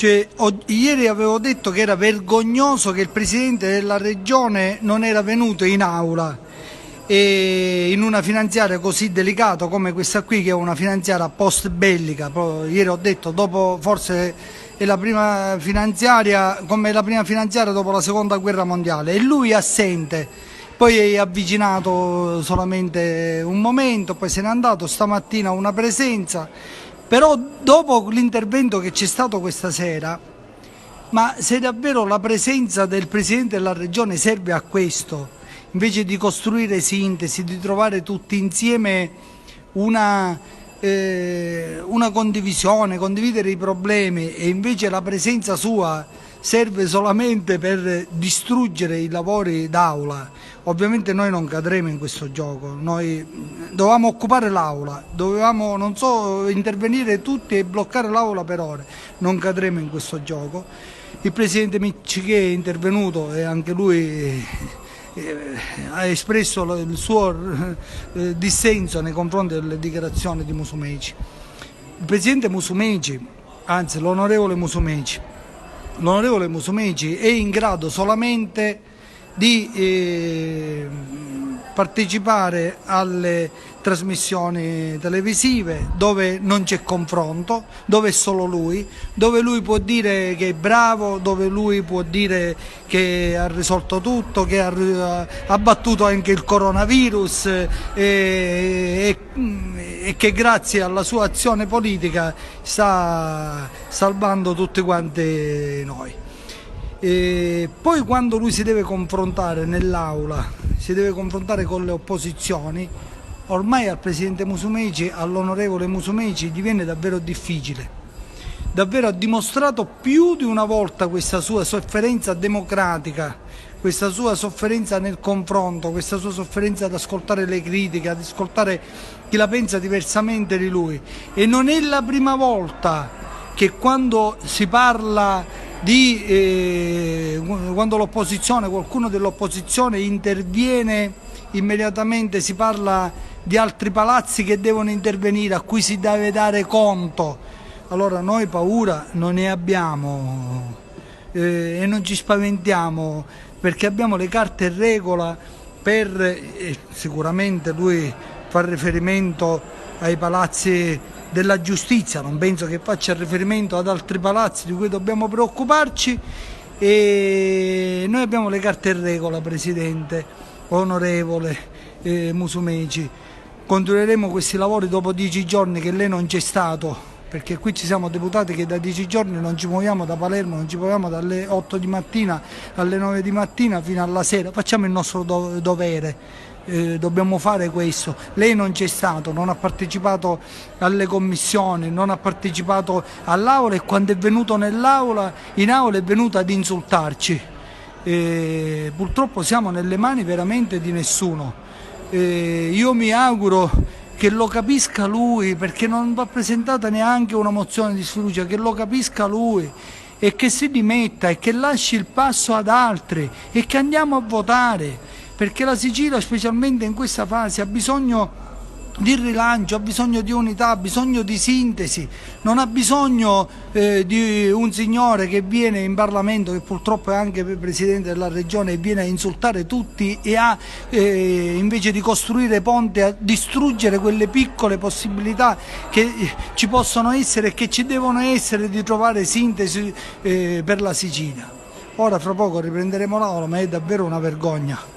Ieri avevo detto che era vergognoso che il Presidente della Regione non era venuto in aula e in una finanziaria così delicata come questa qui, che è una finanziaria post bellica. Ieri ho detto, dopo forse è la prima finanziaria, come la prima finanziaria dopo la seconda guerra mondiale, e lui assente. Poi è avvicinato solamente un momento, poi se n'è andato. Stamattina una presenza, però dopo l'intervento che c'è stato questa sera, ma se davvero la presenza del Presidente della Regione serve a questo, invece di costruire sintesi, di trovare tutti insieme una condivisione, condividere i problemi, e invece la presenza sua serve solamente per distruggere i lavori d'aula, ovviamente noi non cadremo in questo gioco. Noi dovevamo occupare l'aula, dovevamo, non so, intervenire tutti e bloccare l'aula per ore. Non cadremo in questo gioco. Il Presidente Miccichè è intervenuto e anche lui ha espresso il suo dissenso nei confronti delle dichiarazioni di Musumeci. Il Presidente Musumeci, anzi l'onorevole Musumeci è in grado solamente di partecipare alle trasmissioni televisive dove non c'è confronto, dove è solo lui, dove lui può dire che è bravo, dove lui può dire che ha risolto tutto, che ha battuto anche il coronavirus e che grazie alla sua azione politica sta salvando tutti quanti noi. E poi quando lui si deve confrontare nell'aula, si deve confrontare con le opposizioni, ormai al Presidente Musumeci, all'onorevole Musumeci, diviene davvero difficile. Davvero ha dimostrato più di una volta questa sua sofferenza democratica, questa sua sofferenza nel confronto, questa sua sofferenza ad ascoltare le critiche, ad ascoltare chi la pensa diversamente di lui. E non è la prima volta che quando si parla quando l'opposizione, qualcuno dell'opposizione interviene, immediatamente si parla di altri palazzi che devono intervenire, a cui si deve dare conto. Allora noi paura non ne abbiamo e non ci spaventiamo, perché abbiamo le carte in regola per sicuramente lui fa riferimento ai palazzi della giustizia, non penso che faccia riferimento ad altri palazzi di cui dobbiamo preoccuparci, e noi abbiamo le carte in regola, Presidente, onorevole Musumeci. Continueremo questi lavori dopo 10 giorni che lei non c'è stato, perché qui ci siamo deputati che da 10 giorni non ci muoviamo da Palermo, non ci muoviamo dalle 8 di mattina alle 9 di mattina fino alla sera. Facciamo il nostro dovere. Dobbiamo fare questo. Lei non c'è stato, non ha partecipato alle commissioni, non ha partecipato all'aula, e quando è venuto in aula è venuto ad insultarci. Purtroppo siamo nelle mani veramente di nessuno. Io mi auguro che lo capisca lui, perché non va presentata neanche una mozione di sfiducia, che lo capisca lui e che si dimetta e che lasci il passo ad altri e che andiamo a votare, perché la Sicilia, specialmente in questa fase, ha bisogno di rilancio, ha bisogno di unità, ha bisogno di sintesi, non ha bisogno di un signore che viene in Parlamento, che purtroppo è anche Presidente della Regione, e viene a insultare tutti e invece di costruire ponte, a distruggere quelle piccole possibilità che ci possono essere e che ci devono essere, di trovare sintesi per la Sicilia. Ora fra poco riprenderemo l'aula, ma è davvero una vergogna.